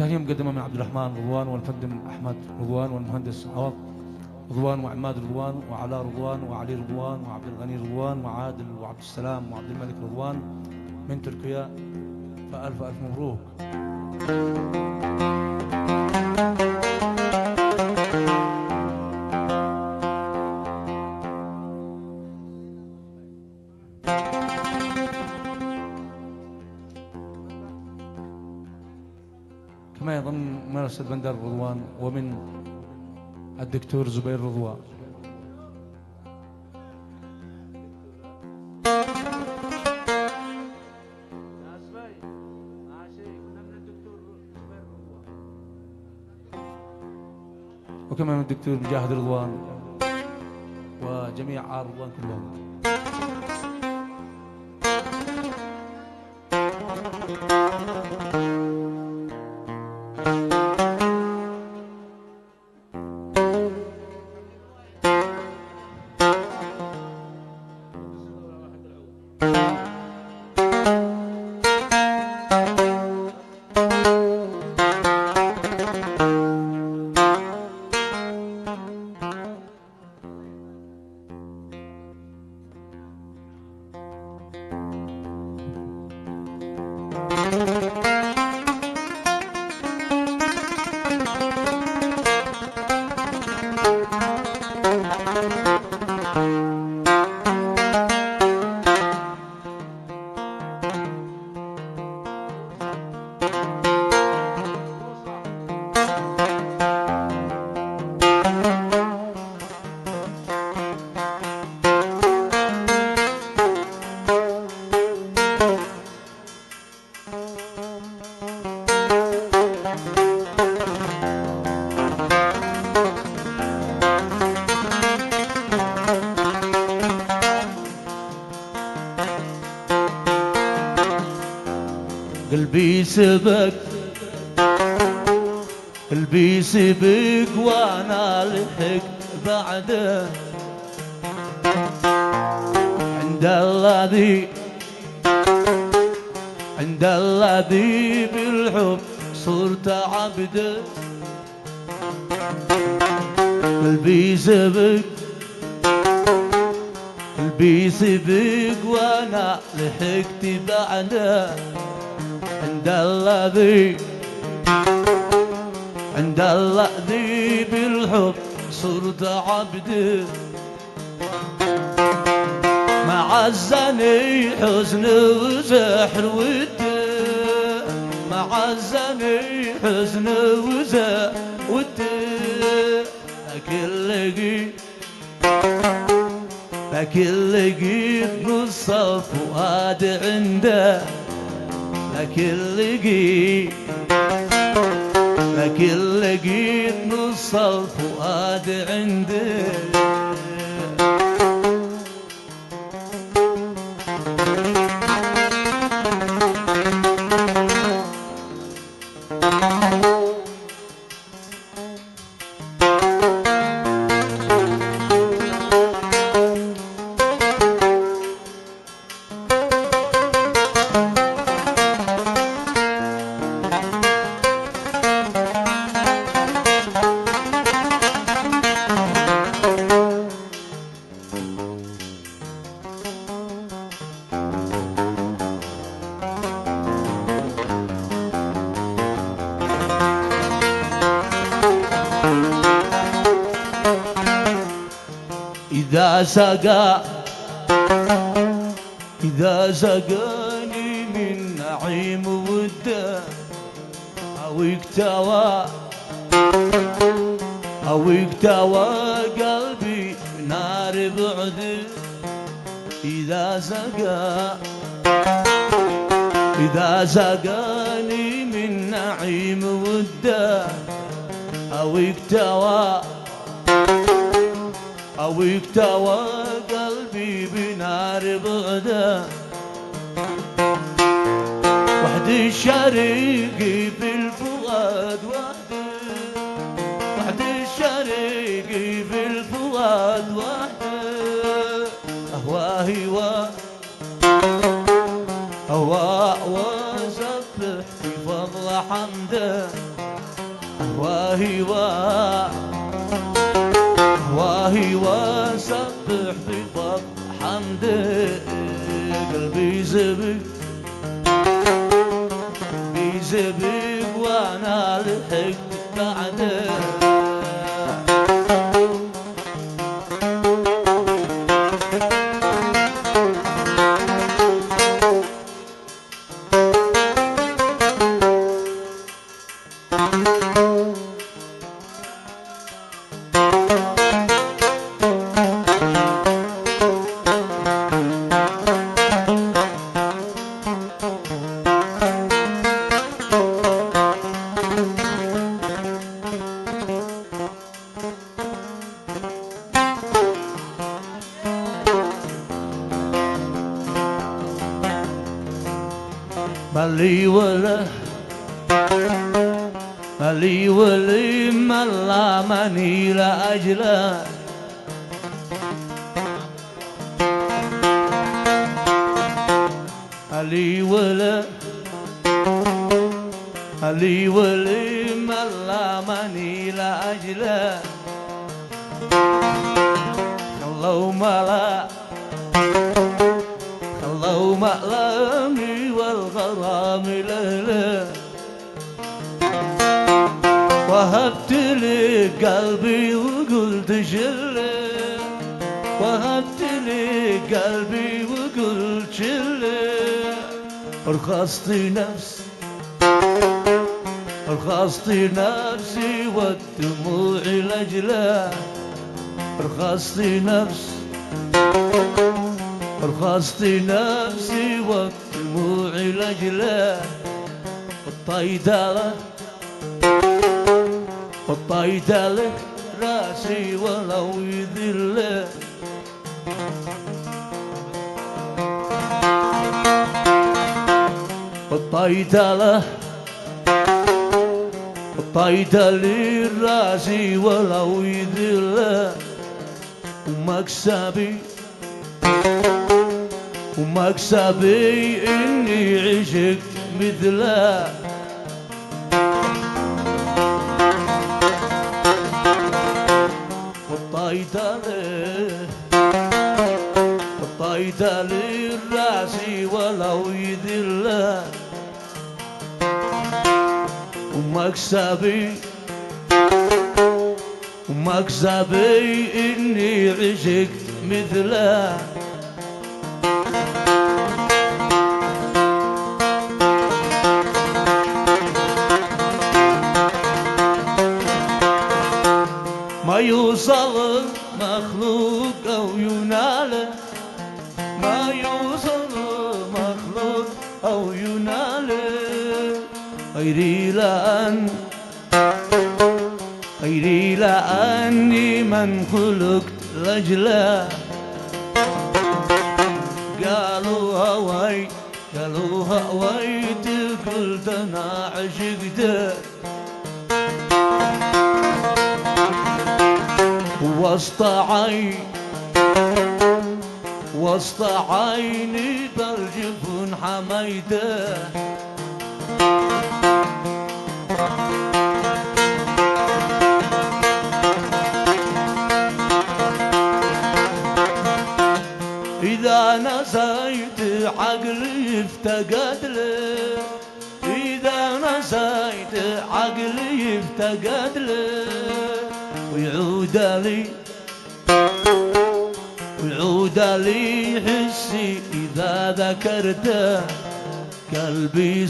تهنئة مقدمة من عبد الرحمن رضوان والمقدم أحمد رضوان والمهندس عوض رضوان وعماد رضوان وعلاء رضوان وعلي رضوان وعبد الغني رضوان وعادل وعبد السلام وعبد الملك رضوان من تركيا. فألف ألف مبروك. كما يضم مؤسسة بندر رضوان ومن الدكتور زبير رضوان. وكما من الدكتور مجاهد رضوان وجميع آل رضوان كلهم. قلبي سبك قلبي سبك وانا لحقت بعده عند الذي بالحب صرت عبده. قلبي سبك قلبي سبك وانا لحقت بعده عند الذي بالحب صرت عبده. معزني حزن وزحر وده معزني حزن وزحر وده لكن لقيت نص الفؤاد عنده لكن لقيت نص الفؤاد عنده. إذا سقاني من نعيم وده أو اكتوى قلبي نار بعده. إذا سقاني من نعيم وده أو اكتوى قلبي بنار بعده. وحد الشريك في الفؤاد وحد الشريك في الفؤاد وحده. أهواه وسبح في فضل حمده. واهي واهي وسبح بفضل حمدك قلبي زبق بيزبق وانا لحقت بعدك مالي ولا ملا ماني لأجله مالي ولا ملا ماني لأجله خلوا مألامي والغرام ليلة وهبت لي قلبي وقلت شله وهبت لي قلبي وقلت شله رخصت نفسي والدموع لأجله رخصت نفسي والدموع لأجله الطيدة راسي ولو يذله الطيدة لراسي ولو يذله ومكسبي إني عشقت مثله والطيدة للراسي ولو يذله ومكسبي إني عشقت مثله ما يوصل مخلوق أو يناله ما يوصل مخلوق أو يناله غيري لأني من خلقت لأجله قالوا هويت قلت أنا عشقته وسط عيني بالجفن حميده إذا نسيت عقلي افتقد له إذا نسيت عقلي افتقد له ويعود لي حسي إذا ذكرته قلبي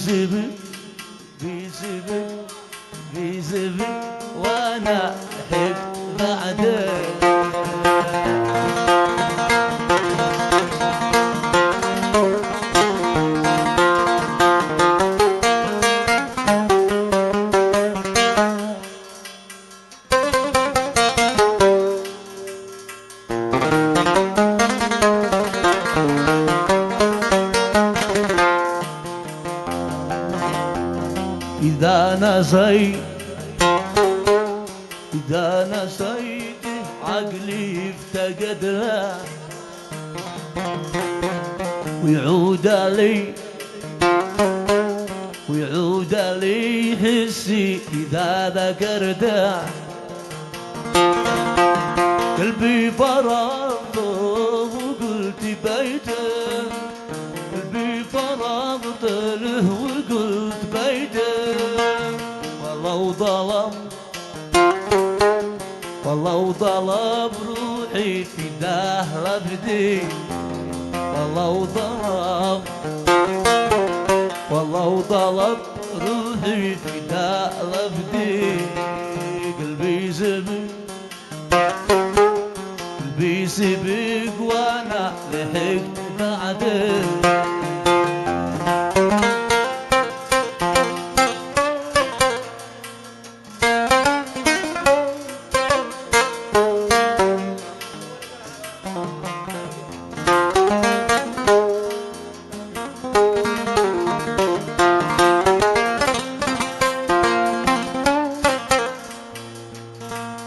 بيزبق وأنا حقت بعده إذا نسيت عقلي افتقد له ويعود لي حسي إذا ذكرته، قلبي فرغته وقلت بيته، قلبي فرغته له وقلت بيته. والله وظلم والله وطلب روحي فداه لبدي، والله وطلب والله وطلب روحي فداه لبدي. قلبي سبق قلبي سبق وانا لحقت بعده.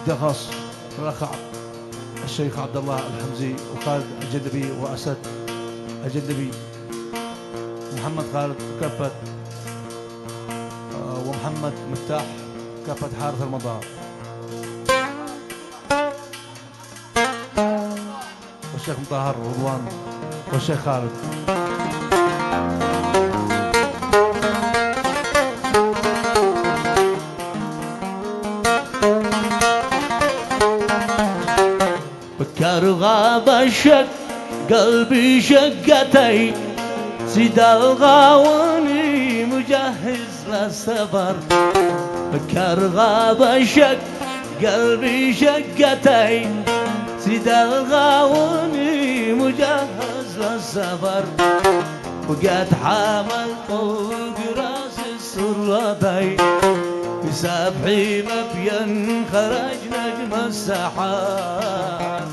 ده خاص الأخ الشيخ عبد الله الحمزي وخالد الجدبي وأسد الجدبي، محمد خالد كافة ومحمد مفتاح كافة حارة المطار، والشيخ مطهر رضوان والشيخ خالد. بكر غاب الشك قلبي شقتي، سيد الغاوني مجهز للسفر. بكر غاب الشك قلبي شقتي، سيد الغاوني مجهز للسفر. وقد حامل فوق راس السرادي، بسبحي مبين خرج نجم السحاب.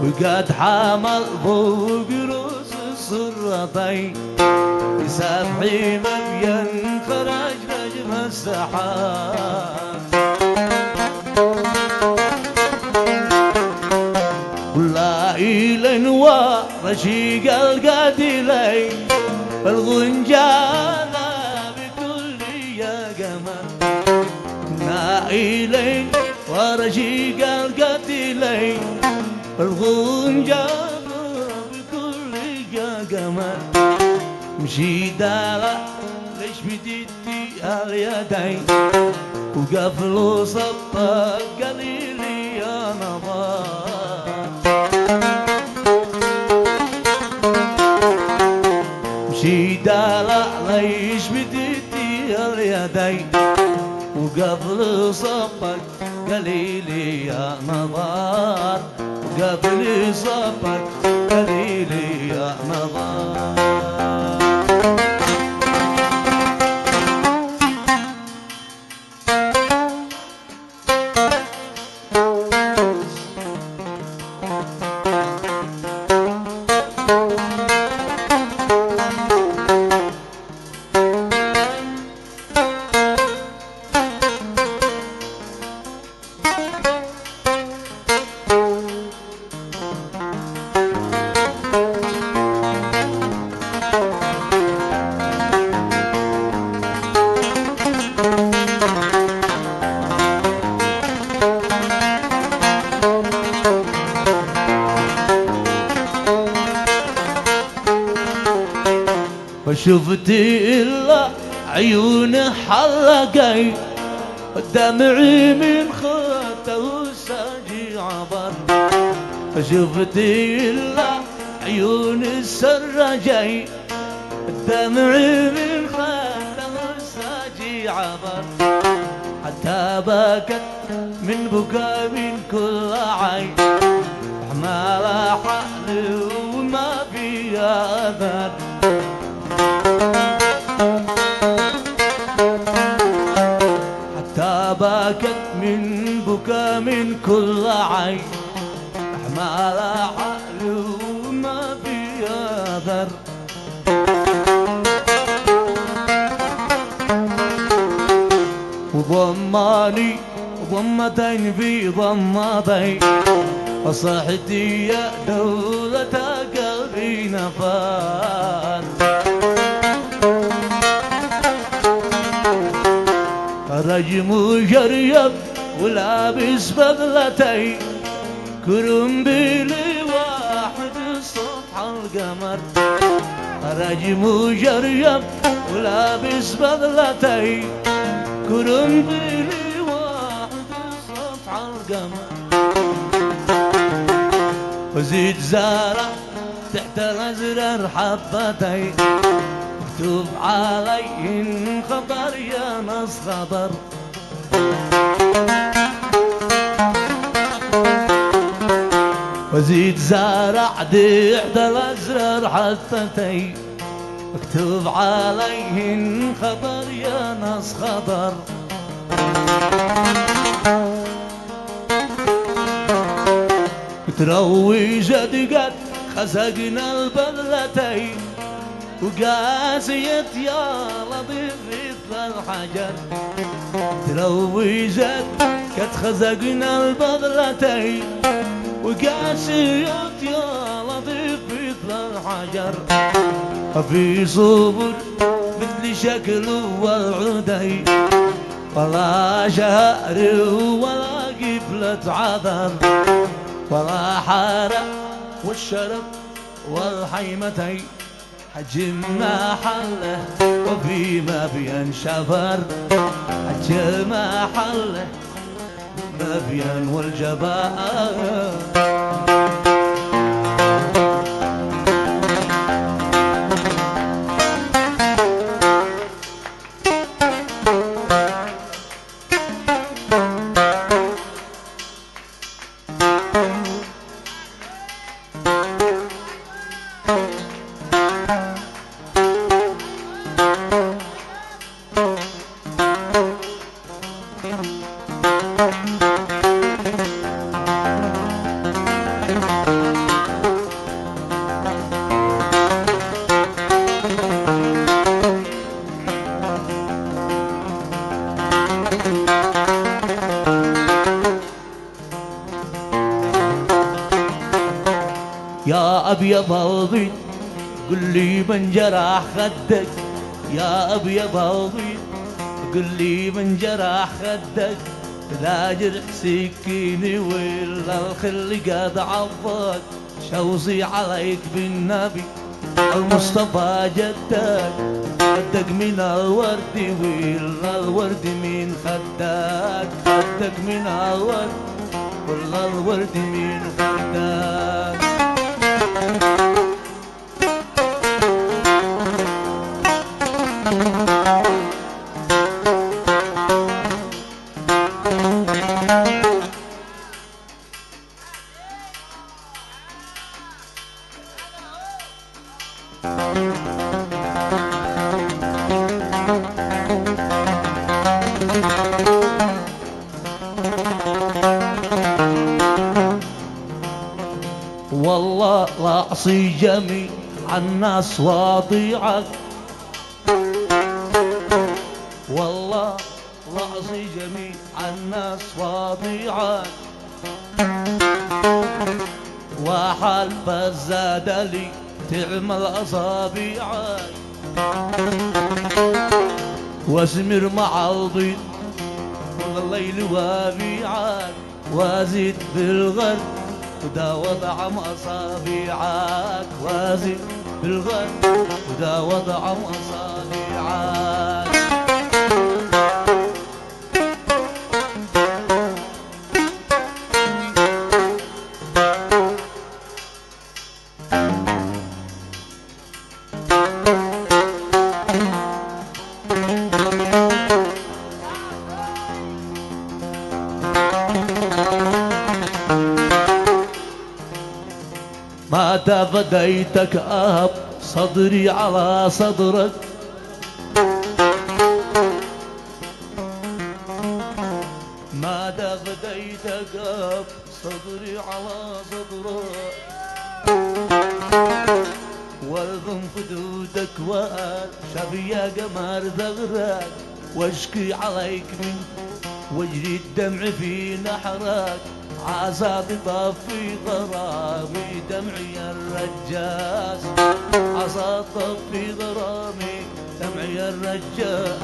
وقد حامل فوق راس السرادي، بسبحي مبين خرج نجم السحاب. ولا إلى ورشيق القاتلي، الغنجانة بكل يا قمر. نائلين ورشيق القاتلي، الغنجانة بكل يا قمر. مشي دالا ليش بديتي اليدين، وقفلوا صفك قليلي يا نظار. مشي دالا ليش بديتي اليدين، وقبل صفك قليلي يا نظار. وقبل صفك قليلي يا نظار. فشفت إلا عيون حلقي، دمعي من خطه ساجي عبر. فشفت إلا عيون السرجي، دمعي من خطه ساجي عبر. حتى بكت من بكى من كل عين، حمال حالي وما فيها أثر. حتى بكت من بكى من كل عين، حمال حالي وما فيها أثر. وضماني ضمتين في ضمتين، وصحتي يا دولة قلبي نبض. السفر. خرج مجرب ولابس بغلتي كرنبيلي واحد سطح القمر. خرج مجرب ولابس بغلتي كرنبيلي واحد سطح القمر. وزيد زارع تحت الأزرار حبتي مكتوب عليهن خبر يا ناس خبر. وزيد زارع تحت الأزرار حبتي مكتوب عليهن خبر يا ناس خبر. تروجت قد خزقنا البذلتين وقاسيت يا لطيف مثل الحجر. تروجت قد خزقنا البذلتين وقاسيت يا لطيف مثل الحجر. في صبر مثل شكله والعدي ولا شهر ولا قبلة عذر ولا حارة والشرف والحيمتين حجم ما حله وفيما بينشفر. حجم ما حله ما بين والجبار. يا أبيض البيض قل لي من جرح خدك. يا أبيض البيض قل لي من جرح خدك. لا جرح سكيني ولا الخل قد عضك. شوصي عليك بالنبي المصطفى جدك. خدك من الورد ولا الورد من خدك. خدك من الورد ولا الورد من خدك. والله لا أعصي جميع الناس واطيعك. والله لا أعصي جميع الناس واطيعك. وحلف الزاد لي تعمل أصابيعك. واسمر مع الضيق والليل وابيعك. وازيد بالغد ودا وضع أصابيعك. وازيد بالغد ودا وضع أصابيعك. متى فديتك أهب صدري على صدرك. متى فديتك أهب صدري على صدرك. والذم خدودك وشبي يا قمر ثغرك. واشكي عليك من واجري الدمع في نحرك. عسى تطفي غرامي دمعي الرجاس، عسى تطفي غرامي دمعي الرجاس.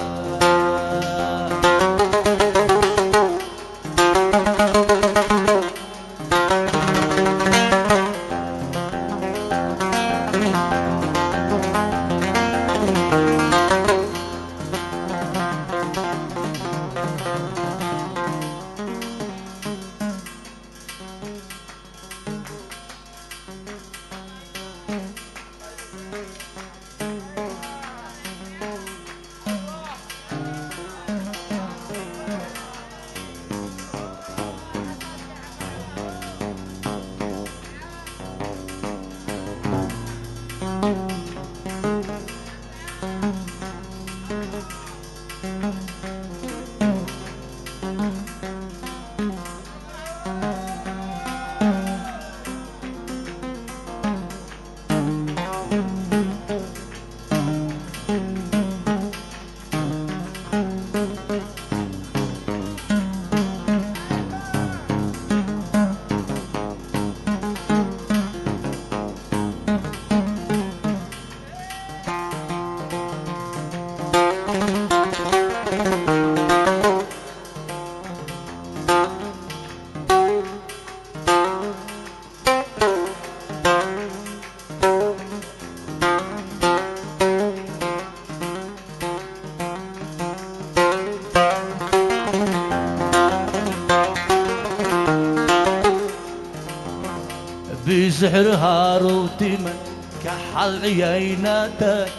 بسحر هاروت من كحل عيناتك،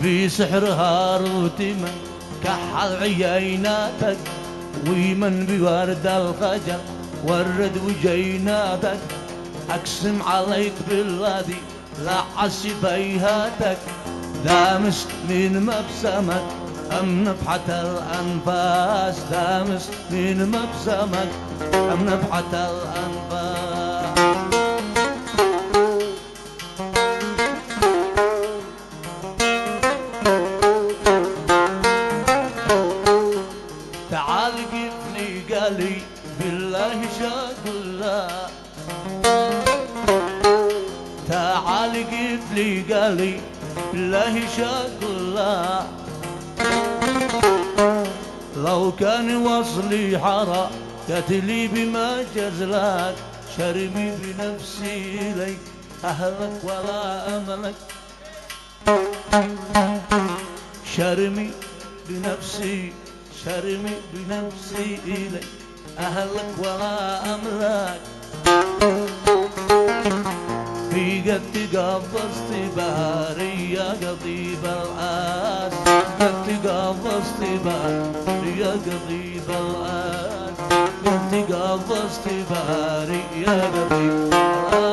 بسحر هاروت من كحل عيناتك، ومن بورد الخجل ورد وجيناتك، اقسم عليك بالذي لعس بيهاتك، دامس من مبسمك أم نفحة الأنفاس، دامس من مبسمك أم نفحة الأنفاس. تعال قفني قالي بالله شاق الله، تعال قفلي قالي بالله شاق الله، لو كان وصلي حرا قتلي بما جزلك، شرمي بنفسي إليك أهلك ولا أملك، شرمي بنفسي، شرمي بنفسي إليك أهلك ولا أملك. في قد قفزت بهاري يا قضيب الآس، قد قفزت بهاري يا قضيب الآس، قد قفزت بهاري يا قضيب الآس.